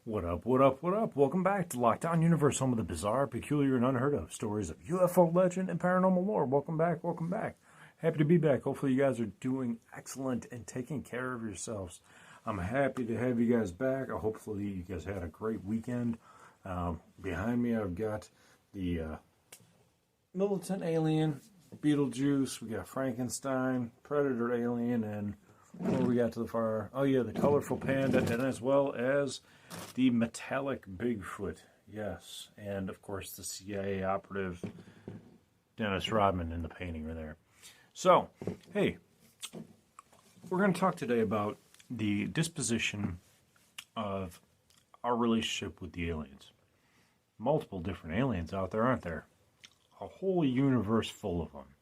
What up, what up, what up? Welcome back to Lockdown Universe, home of the bizarre, peculiar, and unheard of stories of UFO legend and paranormal lore. Welcome back, welcome back. Happy to be back. Hopefully you guys are doing excellent and taking care of yourselves. I'm happy to have you guys back. Hopefully you guys had a great weekend. Behind me I've got the Militant Alien, Beetlejuice, we got Frankenstein, Predator Alien, and what we got to the far? Oh yeah, the colorful panda, and as well as the metallic Bigfoot. Yes, and of course the CIA operative Dennis Rodman in the painting right there. So, hey, we're going to talk today about the disposition of our relationship with the aliens. Multiple different aliens out there, aren't there? A whole universe full of them.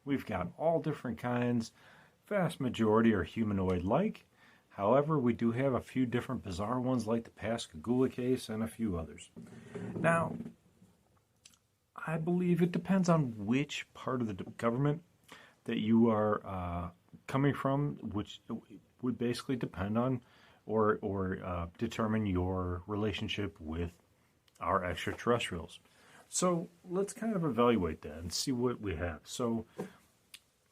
We've got all different kinds. Vast majority are humanoid-like. However, we do have a few different bizarre ones like the Pascagoula case and a few others. Now, I believe it depends on which part of the government that you are coming from, which would basically depend on or determine your relationship with our extraterrestrials. So let's kind of evaluate that and see what we have. So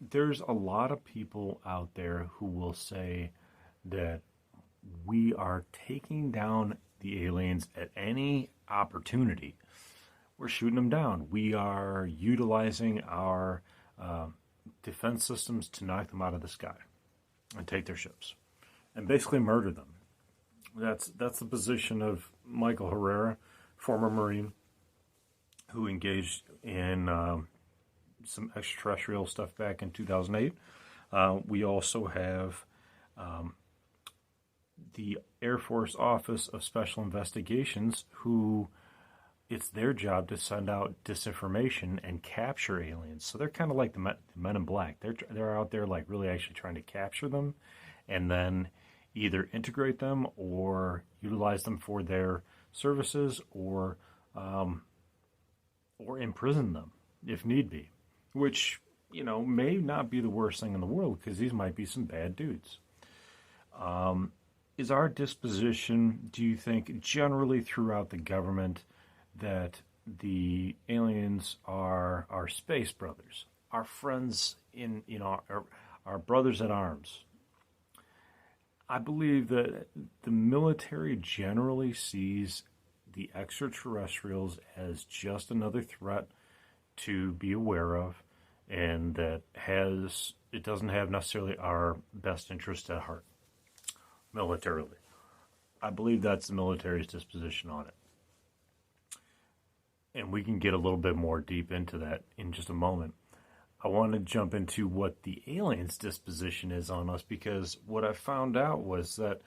there's a lot of people out there who will say that we are taking down the aliens at any opportunity. We're shooting them down. We are utilizing our defense systems to knock them out of the sky and take their ships and basically murder them. That's the position of Michael Herrera, former Marine, who engaged in some extraterrestrial stuff back in 2008. We also have the Air Force Office of Special Investigations, who it's their job to send out disinformation and capture aliens. So they're kind of like the Men in Black. They're out there like really actually trying to capture them and then either integrate them or utilize them for their services or imprison them if need be, which, may not be the worst thing in the world because these might be some bad dudes. Is our disposition, do you think, generally throughout the government that the aliens are our space brothers, our friends our brothers at arms? I believe that the military generally sees the extraterrestrials as just another threat to be aware of, and that it doesn't have necessarily our best interest at heart militarily. I believe that's the military's disposition on it. And we can get a little bit more deep into that in just a moment. I want to jump into what the aliens' disposition is on us, because what I found out was that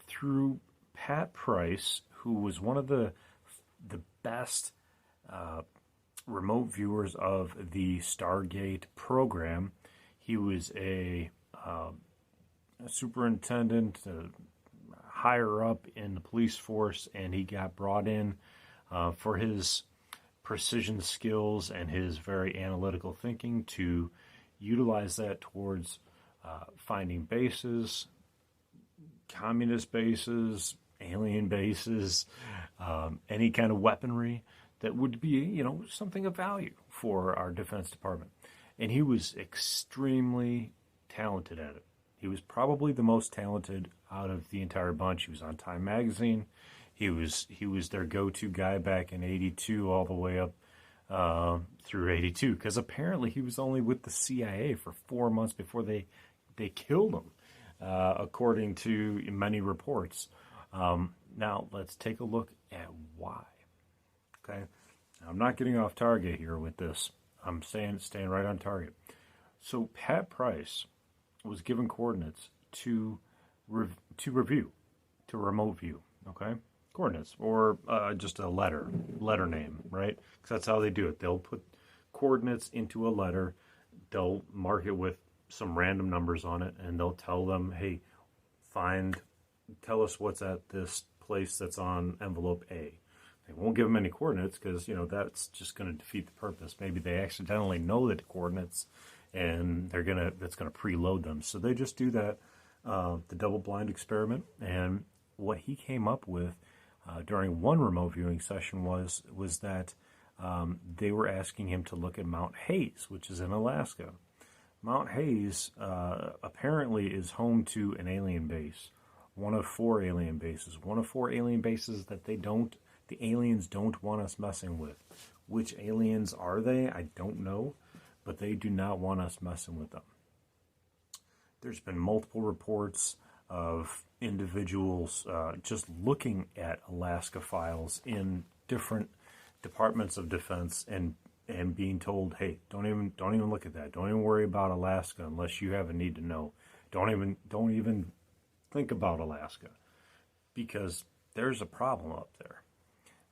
through Pat Price, who was one of the best remote viewers of the Stargate program. He was a superintendent, higher up in the police force, and he got brought in for his precision skills and his very analytical thinking to utilize that towards finding bases, communist bases, alien bases, any kind of weaponry that would be, something of value for our Defense Department. And he was extremely talented at it. He was probably the most talented out of the entire bunch. He was on Time Magazine. He was their go-to guy back in 82 all the way up through 82, because apparently he was only with the CIA for 4 months before they killed him, according to many reports. Now, let's take a look at why. Okay? Now, I'm not getting off target here with this. I'm staying right on target. So, Pat Price was given coordinates to review, to remote view, okay? Coordinates, or just a letter name, right? Because that's how they do it. They'll put coordinates into a letter, they'll mark it with some random numbers on it, and they'll tell them, hey, tell us what's at this place that's on envelope A. They won't give them any coordinates because, that's just going to defeat the purpose. Maybe they accidentally know the coordinates and that's going to preload them. So they just do that, the double blind experiment, and what he came up with during one remote viewing session was that they were asking him to look at Mount Hayes, which is in Alaska. Mount Hayes apparently is home to an alien base, one of 4 alien bases, that the aliens don't want us messing with. Which aliens are they? I don't know, but they do not want us messing with them. There's been multiple reports of individuals just looking at Alaska files in different departments of defense and being told, hey, don't even look at that. Don't even worry about Alaska unless you have a need to know. Don't even think about Alaska, because there's a problem up there.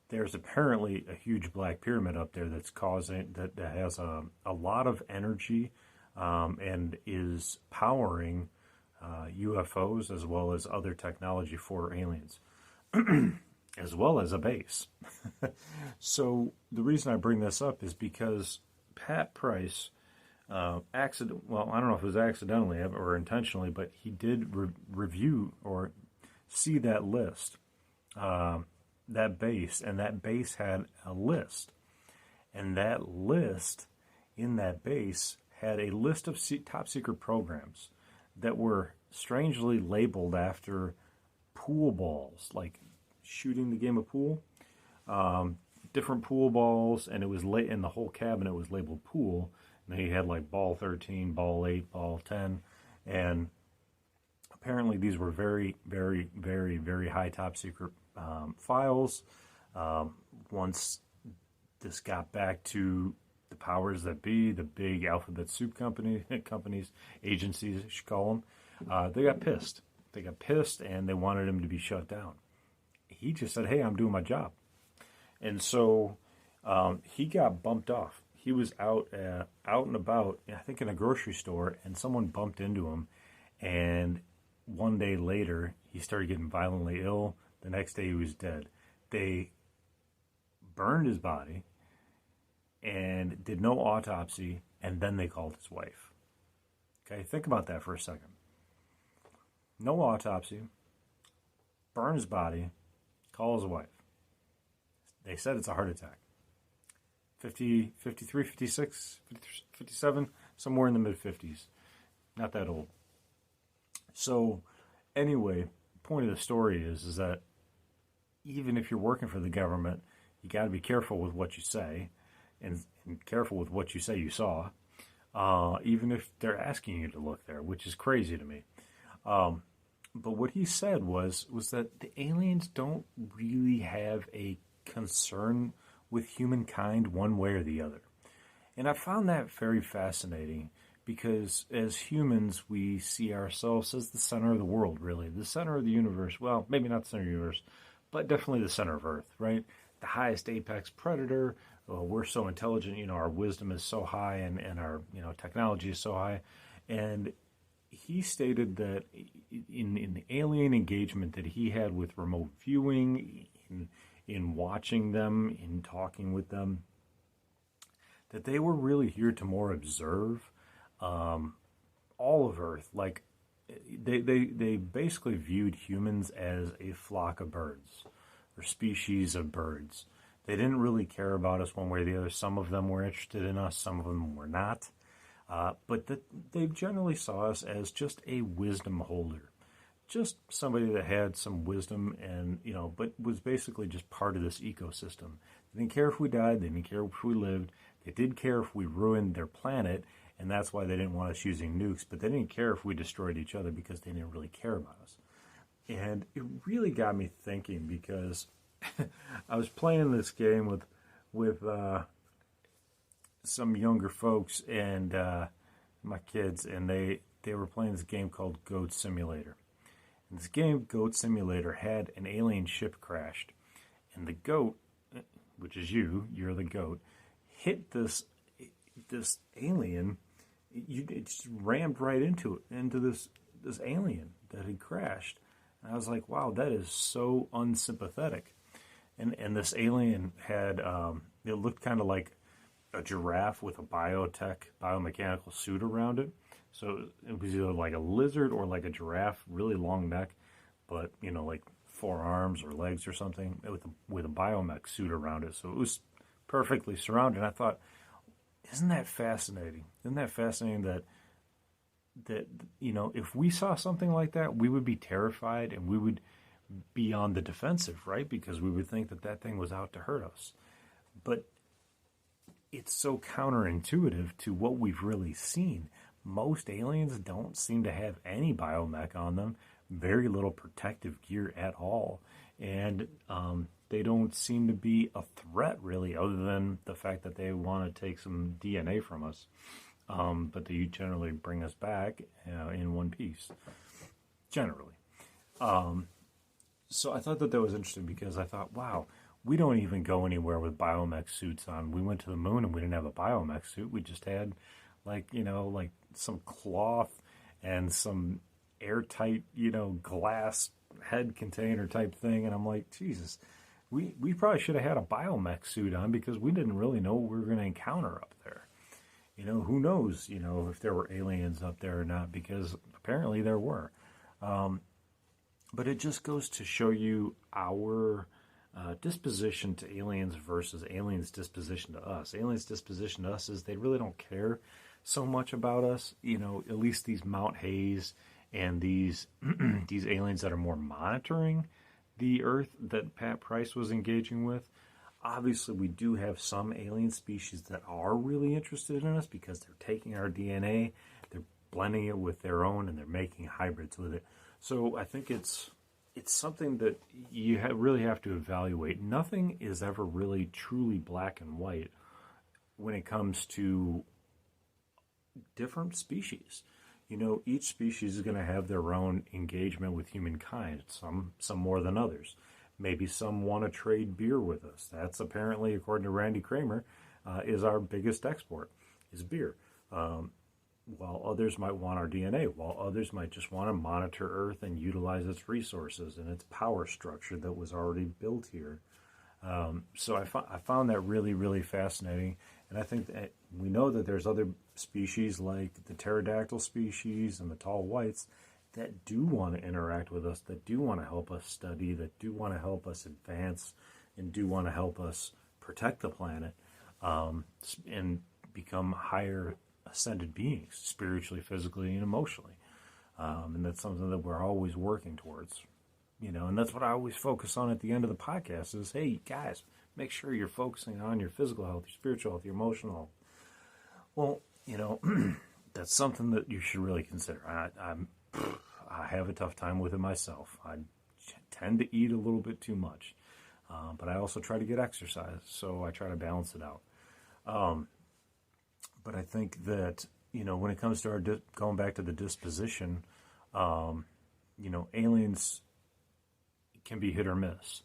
There's apparently a huge black pyramid up there that has a lot of energy and is powering UFOs as well as other technology for aliens, as well as a base. So the reason I bring this up is because Pat Price, well, I don't know if it was accidentally or intentionally, but he did review or see that list, that base, and that base had a list. And that list in that base had a list of top secret programs that were strangely labeled after pool balls, like shooting the game of pool. Different pool balls, and it was in the whole cabinet was labeled pool. And then you had like ball 13, ball 8, ball 10, and apparently these were very, very, very, very high top secret files. Once this got back to the powers that be, the big alphabet soup companies, agencies, you should call them, they got pissed. They got pissed, and they wanted him to be shut down. He just said, hey, I'm doing my job. And so he got bumped off. He was out and about, I think in a grocery store, and someone bumped into him. And one day later, he started getting violently ill. The next day, he was dead. They burned his body and did no autopsy, and then they called his wife. Okay, think about that for a second. No autopsy, burn his body, call his wife. They said it's a heart attack. 50, 53, 56, 57, somewhere in the mid-50s. Not that old. So, anyway, point of the story is that even if you're working for the government, you got to be careful with what you say, and careful with what you say you saw, even if they're asking you to look there, which is crazy to me. But what he said was that the aliens don't really have a concern with humankind one way or the other. And I found that very fascinating, because as humans, we see ourselves as the center of the world, really. The center of the universe. Well, maybe not the center of the universe, but definitely the center of Earth, right? The highest apex predator. We're so intelligent, our wisdom is so high, and our, technology is so high. And he stated that in the alien engagement that he had with remote viewing, in watching them, in talking with them, that they were really here to more observe all of Earth. Like, they basically viewed humans as a flock of birds, or species of birds. They didn't really care about us one way or the other. Some of them were interested in us, some of them were not. But they generally saw us as just a wisdom holder. Just somebody that had some wisdom and, but was basically just part of this ecosystem. They didn't care if we died. They didn't care if we lived. They did care if we ruined their planet, and that's why they didn't want us using nukes. But they didn't care if we destroyed each other, because they didn't really care about us. And it really got me thinking, because I was playing this game with some younger folks and my kids, and they were playing this game called Goat Simulator. And this game, Goat Simulator, had an alien ship crashed, and the goat, which is you're the goat, hit this alien. It just rammed right into this alien that had crashed. And I was like, wow, that is so unsympathetic. And this alien had, it looked kind of like a giraffe with a biomechanical suit around it. So it was either like a lizard or like a giraffe, really long neck, but, like 4 arms or legs or something with a biomech suit around it. So it was perfectly surrounded. And I thought, isn't that fascinating? Isn't that fascinating that if we saw something like that, we would be terrified and we would be on the defensive, right? Because we would think that thing was out to hurt us. But it's so counterintuitive to what we've really seen. Most aliens don't seem to have any biomech on them, very little protective gear at all, and they don't seem to be a threat, really, other than the fact that they want to take some DNA from us. But they generally bring us back in one piece, generally. So I thought that was interesting because I thought, wow, we don't even go anywhere with biomech suits on. We went to the moon and we didn't have a biomech suit. We just had like some cloth and some airtight, glass head container type thing. And I'm like, Jesus, we probably should have had a biomech suit on because we didn't really know what we were going to encounter up there. Who knows, if there were aliens up there or not, because apparently there were. But it just goes to show you our disposition to aliens versus aliens' disposition to us. Aliens' disposition to us is they really don't care so much about us. At least these Mount Hayes and these these aliens that are more monitoring the Earth that Pat Price was engaging with. Obviously, we do have some alien species that are really interested in us because they're taking our DNA, they're blending it with their own, and they're making hybrids with it. So I think it's something that you really have to evaluate. Nothing is ever really truly black and white when it comes to different species. Each species is going to have their own engagement with humankind, some more than others. Maybe some want to trade beer with us. That's apparently, according to Randy Kramer, is our biggest export, is beer. While others might want our DNA, while others might just want to monitor Earth and utilize its resources and its power structure that was already built here. So I found that really, really fascinating. And I think that we know that there's other species like the pterodactyl species and the tall whites that do want to interact with us, that do want to help us study, that do want to help us advance, and do want to help us protect the planet and become higher ascended beings, spiritually, physically, and emotionally. And that's something that we're always working towards. And that's what I always focus on at the end of the podcast is, hey, guys, make sure you're focusing on your physical health, your spiritual health, your emotional health. Well, that's something that you should really consider. I have a tough time with it myself. I tend to eat a little bit too much, but I also try to get exercise, so I try to balance it out. But I think that, when it comes to going back to the disposition, aliens can be hit or miss.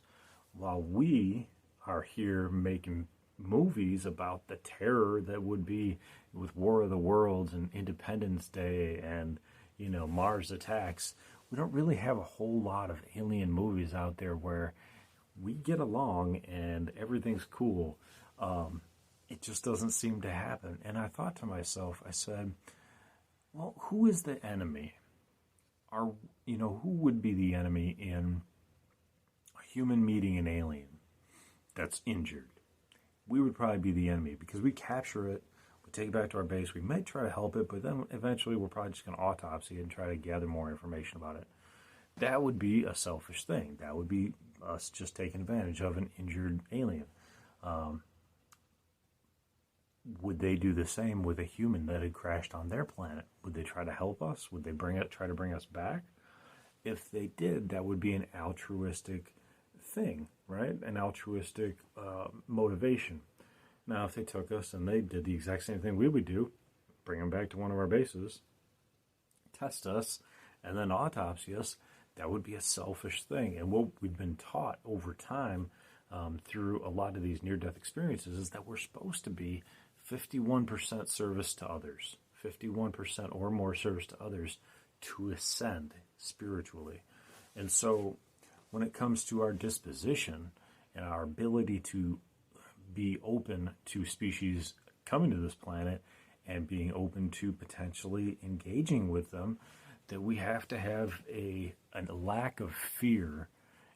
While we are here making movies about the terror that would be with War of the Worlds and Independence Day and Mars Attacks, we don't really have a whole lot of alien movies out there where we get along and everything's cool. It just doesn't seem to happen. And I thought to myself, I said, well, who is the enemy? Who would be the enemy in a human meeting an alien that's injured? We would probably be the enemy because we capture it, we take it back to our base, we might try to help it, but then eventually we're probably just going to autopsy it and try to gather more information about it. That would be a selfish thing. That would be us just taking advantage of an injured alien. Would they do the same with a human that had crashed on their planet? Would they try to help us? Would they try to bring us back? If they did, that would be an altruistic thing, right? An altruistic motivation. Now, if they took us and they did the exact same thing we would do, bring them back to one of our bases, test us, and then autopsy us, that would be a selfish thing. And what we've been taught over time through a lot of these near-death experiences is that we're supposed to be 51% service to others, 51% or more service to others to ascend spiritually. And so when it comes to our disposition and our ability to be open to species coming to this planet and being open to potentially engaging with them, that we have to have a lack of fear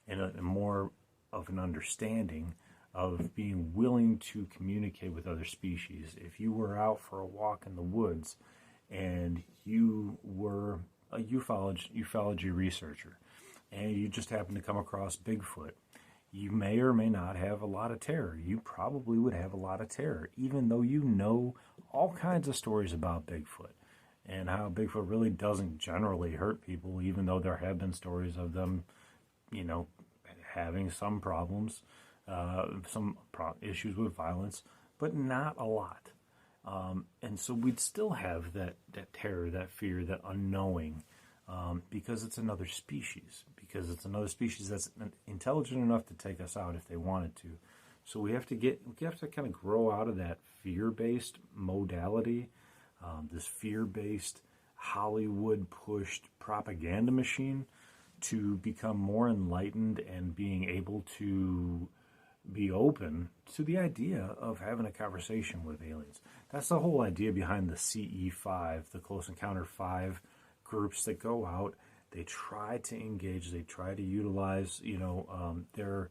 and more of an understanding of being willing to communicate with other species. If you were out for a walk in the woods and you were a ufology researcher and you just happened to come across Bigfoot, you may or may not have a lot of terror. You probably would have a lot of terror, even though you know all kinds of stories about Bigfoot and how Bigfoot really doesn't generally hurt people, even though there have been stories of them, having some problems, issues with violence, but not a lot. And so we'd still have that terror, that fear, that unknowing, because it's another species, that's intelligent enough to take us out if they wanted to. So we have to kind of grow out of that fear-based modality, this fear-based Hollywood-pushed propaganda machine, to become more enlightened and being able to be open to the idea of having a conversation with aliens. That's the whole idea behind the CE5, the Close Encounter 5 groups that go out. They try to engage, they try to utilize, their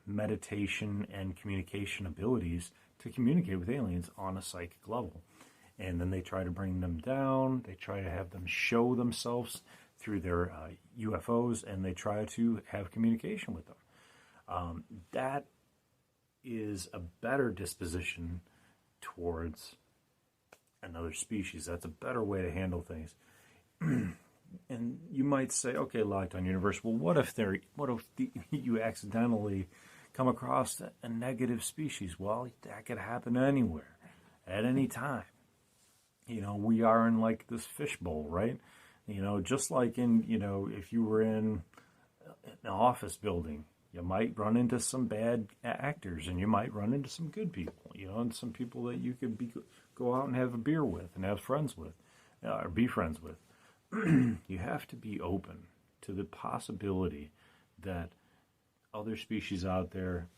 meditation and communication abilities to communicate with aliens on a psychic level. And then they try to bring them down, they try to have them show themselves through their UFOs, and they try to have communication with them. That is a better disposition towards another species. That's a better way to handle things. And you might say, okay, Lockdown Universe, well, what if you accidentally come across a negative species? Well, that could happen anywhere, at any time. We are in like this fishbowl, right? Just like in, if you were in an office building, you might run into some bad actors, and you might run into some good people, and some people that you could go out and have a beer with and have friends with, or be friends with. You have to be open to the possibility that other species out there,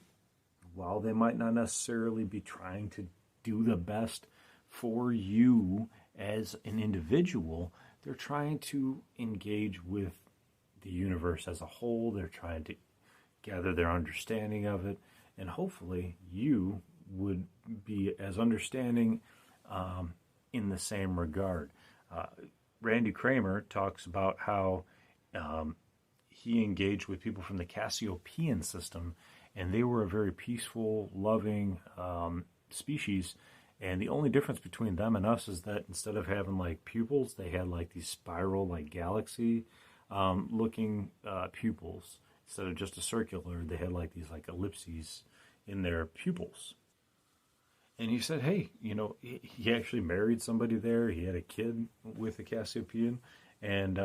while they might not necessarily be trying to do the best for you as an individual, they're trying to engage with the universe as a whole. They're trying to gather their understanding of it, and hopefully you would be as understanding in the same regard. Randy Kramer talks about how he engaged with people from the Cassiopean system, and they were a very peaceful, loving species. And the only difference between them and us is that instead of having like pupils, they had like these spiral, like galaxy looking pupils. Instead of just a circular, they had like these like ellipses in their pupils. And he said, hey, he actually married somebody there. He had a kid with a Cassiopean, and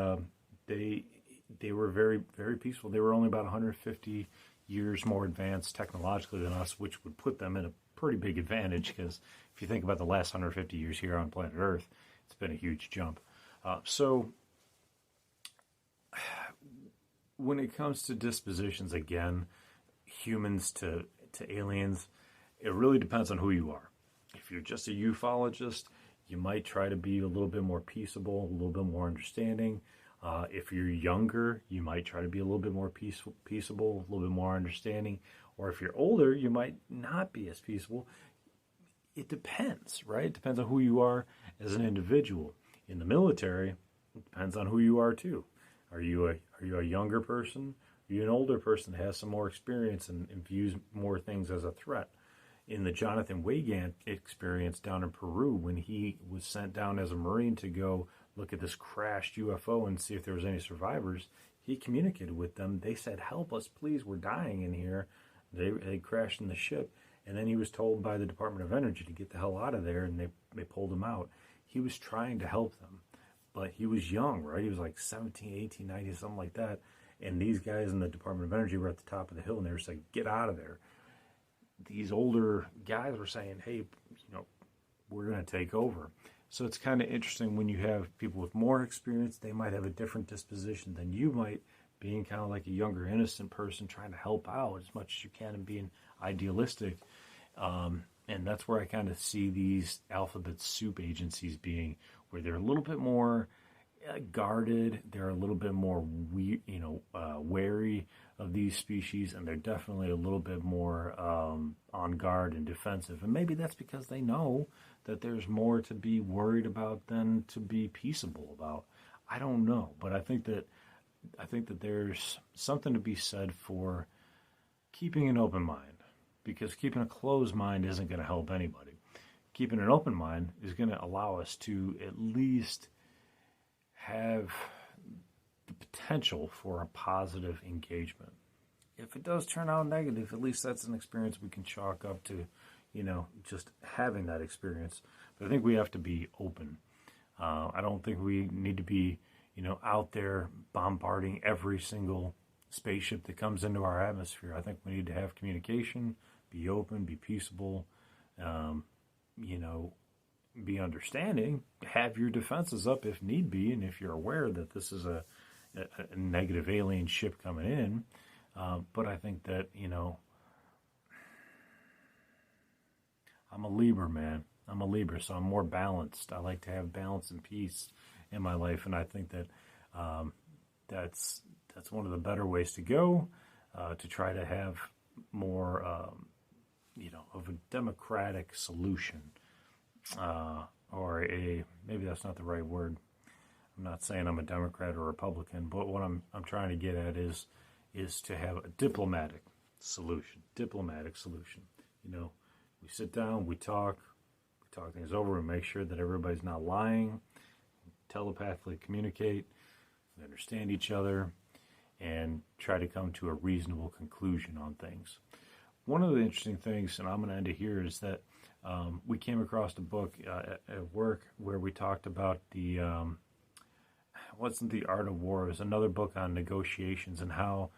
they were very, very peaceful. They were only about 150 years more advanced technologically than us, which would put them in a pretty big advantage, because if you think about the last 150 years here on planet Earth, it's been a huge jump. So when it comes to dispositions, again, humans to aliens, it really depends on who you are. If you're just a ufologist, you might try to be a little bit more peaceable, a little bit more understanding. If you're younger, you might try to be a little bit more peaceable, a little bit more understanding. Or if you're older, you might not be as peaceable. It depends, right? It depends on who you are as an individual. In the military, it depends on who you are too. Are you a younger person? Are you an older person that has some more experience and views more things as a threat? In the Jonathan Weygandt experience down in Peru, when he was sent down as a Marine to go look at this crashed UFO and see if there was any survivors, he communicated with them. They said, help us, please, we're dying in here. They crashed in the ship. And then he was told by the Department of Energy to get the hell out of there, and they pulled him out. He was trying to help them, but he was young, right? He was like 17, 18, 19, something like that. And these guys in the Department of Energy were at the top of the hill, and they were saying, get out of there. These older guys were saying, hey, we're going to take over. So it's kind of interesting when you have people with more experience. They might have a different disposition than you might, being kind of like a younger, innocent person trying to help out as much as you can and being idealistic. And that's where I kind of see these alphabet soup agencies being, where they're a little bit more guarded. They're a little bit more wary of these species, and they're definitely a little bit more on guard and defensive. And maybe that's because they know that there's more to be worried about than to be peaceable about. I don't know, but I think that there's something to be said for keeping an open mind, because keeping a closed mind isn't going to help anybody. Keeping an open mind is going to allow us to at least have the potential for a positive engagement. If it does turn out negative, at least that's an experience we can chalk up to, just having that experience. But I think we have to be open. I don't think we need to be, out there bombarding every single spaceship that comes into our atmosphere. I think we need to have communication, be open, be peaceable, be understanding, have your defenses up if need be, and if you're aware that this is a negative alien ship coming in. But I think that, I'm a Libra, man. I'm a Libra, so I'm more balanced. I like to have balance and peace in my life, and I think that that's one of the better ways to go, to try to have more, of a democratic solution, or maybe that's not the right word. I'm not saying I'm a Democrat or Republican, but what I'm trying to get at is to have a diplomatic solution. We sit down, we talk things over, and make sure that everybody's not lying, telepathically communicate, we understand each other, and try to come to a reasonable conclusion on things. One of the interesting things, and I'm going to end it here, is that we came across a book at work where we talked about the wasn't the Art of War. It was another book on negotiations and how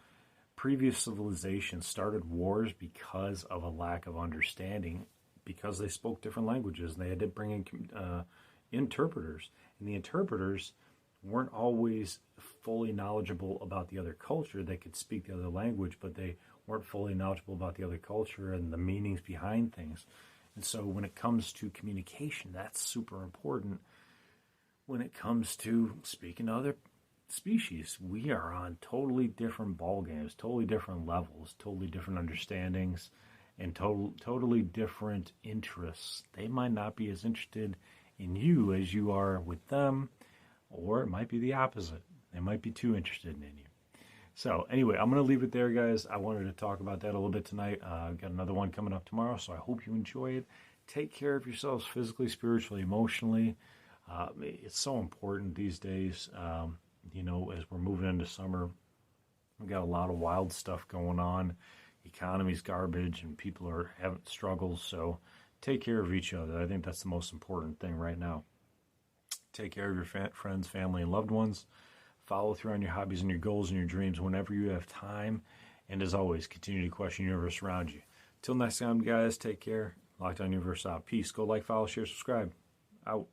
previous civilizations started wars because of a lack of understanding, because they spoke different languages and they had to bring in interpreters. And the interpreters weren't always fully knowledgeable about the other culture. They could speak the other language, but they weren't fully knowledgeable about the other culture and the meanings behind things. And so when it comes to communication, that's super important. When it comes to speaking to other species, we are on totally different ball games, totally different levels, totally different understandings, and totally different interests. They might not be as interested in you as you are with them, or it might be the opposite. They might be too interested in you. So anyway, I'm going to leave it there, guys. I wanted to talk about that a little bit tonight. I've got another one coming up tomorrow, so I hope you enjoy it. Take care of yourselves physically, spiritually, emotionally. It's so important these days, as we're moving into summer. We've got a lot of wild stuff going on. Economy's garbage, and people are having struggles, so take care of each other. I think that's the most important thing right now. Take care of your friends, family, and loved ones. Follow through on your hobbies and your goals and your dreams whenever you have time. And as always, continue to question the universe around you. Till next time, guys, take care. Locked On Universe out. Peace. Go like, follow, share, subscribe. Out.